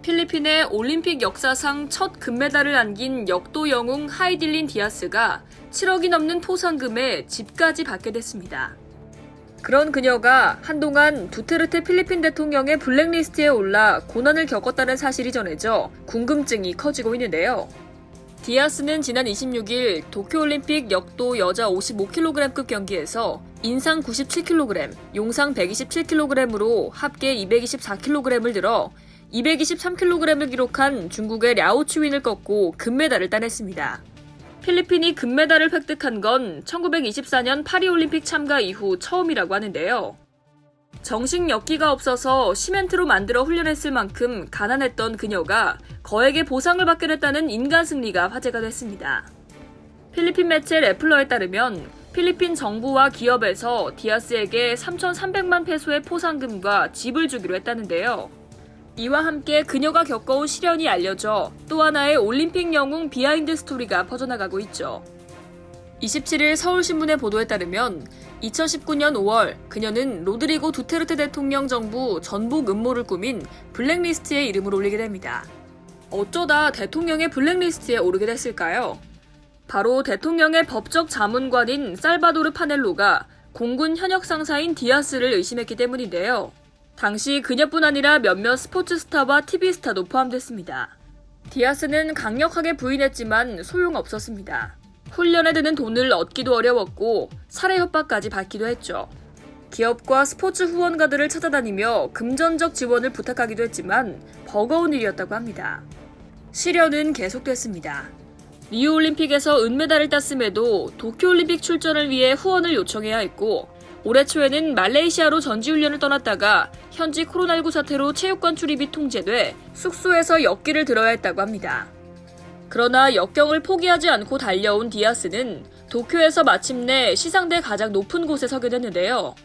필리핀의 올림픽 역사상 첫 금메달을 안긴 역도 영웅 하이딜린 디아스가 7억이 넘는 포상금에 집까지 받게 됐습니다. 그런 그녀가 한동안 두테르테 필리핀 대통령의 블랙리스트에 올라 고난을 겪었다는 사실이 전해져 궁금증이 커지고 있는데요. 디아스는 지난 26일 도쿄올림픽 역도 여자 55kg급 경기에서 인상 97kg, 용상 127kg으로 합계 224kg을 들어 223kg을 기록한 중국의 랴오추윈을 꺾고 금메달을 따냈습니다. 필리핀이 금메달을 획득한 건 1924년 파리올림픽 참가 이후 처음이라고 하는데요. 정식 역기가 없어서 시멘트로 만들어 훈련했을 만큼 가난했던 그녀가 거액의 보상을 받게 됐다는 인간 승리가 화제가 됐습니다. 필리핀 매체 레플러에 따르면 필리핀 정부와 기업에서 디아스에게 3,300만 페소의 포상금과 집을 주기로 했다는데요. 이와 함께 그녀가 겪어온 시련이 알려져 또 하나의 올림픽 영웅 비하인드 스토리가 퍼져나가고 있죠. 27일 서울신문의 보도에 따르면 2019년 5월 그녀는 로드리고 두테르테 대통령 정부 전복 음모를 꾸민 블랙리스트에 이름을 올리게 됩니다. 어쩌다 대통령의 블랙리스트에 오르게 됐을까요? 바로 대통령의 법적 자문관인 살바도르 파넬로가 공군 현역 상사인 디아스를 의심했기 때문인데요. 당시 그녀뿐 아니라 몇몇 스포츠 스타와 TV 스타도 포함됐습니다. 디아스는 강력하게 부인했지만 소용없었습니다. 훈련에 드는 돈을 얻기도 어려웠고 살해 협박까지 받기도 했죠. 기업과 스포츠 후원가들을 찾아다니며 금전적 지원을 부탁하기도 했지만 버거운 일이었다고 합니다. 시련은 계속됐습니다. 리우올림픽에서 은메달을 땄음에도 도쿄올림픽 출전을 위해 후원을 요청해야 했고 올해 초에는 말레이시아로 전지훈련을 떠났다가 현지 코로나19 사태로 체육관 출입이 통제돼 숙소에서 역기를 들어야 했다고 합니다. 그러나 역경을 포기하지 않고 달려온 디아스는 도쿄에서 마침내 시상대 가장 높은 곳에 서게 됐는데요.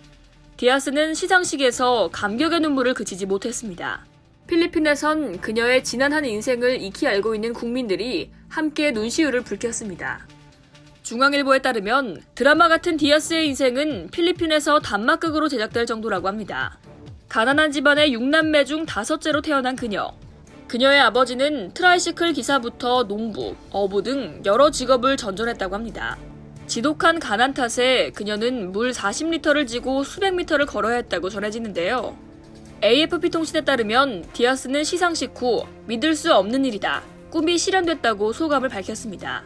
디아스는 시상식에서 감격의 눈물을 그치지 못했습니다. 필리핀에선 그녀의 지난한 인생을 익히 알고 있는 국민들이 함께 눈시울을 붉혔습니다. 중앙일보에 따르면 드라마 같은 디아스의 인생은 필리핀에서 단막극으로 제작될 정도라고 합니다. 가난한 집안의 6남매 중 5째로 태어난 그녀. 그녀의 아버지는 트라이시클 기사부터 농부, 어부 등 여러 직업을 전전했다고 합니다. 지독한 가난 탓에 그녀는 물 40리터를 지고 수백 미터를 걸어야 했다고 전해지는데요. AFP 통신에 따르면 디아스는 시상식 후 믿을 수 없는 일이다, 꿈이 실현됐다고 소감을 밝혔습니다.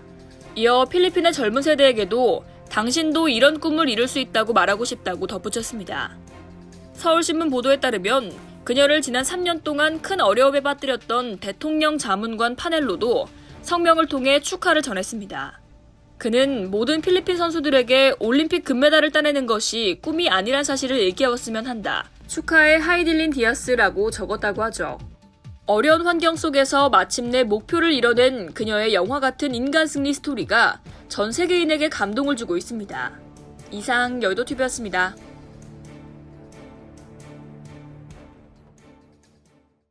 이어 필리핀의 젊은 세대에게도 당신도 이런 꿈을 이룰 수 있다고 말하고 싶다고 덧붙였습니다. 서울신문 보도에 따르면 그녀를 지난 3년 동안 큰 어려움에 빠뜨렸던 대통령 자문관 파넬로도 성명을 통해 축하를 전했습니다. 그는 모든 필리핀 선수들에게 올림픽 금메달을 따내는 것이 꿈이 아니란 사실을 일깨웠으면 한다. 축하해 하이딜린 디아스라고 적었다고 하죠. 어려운 환경 속에서 마침내 목표를 이뤄낸 그녀의 영화 같은 인간 승리 스토리가 전 세계인에게 감동을 주고 있습니다. 이상 여의도TV였습니다.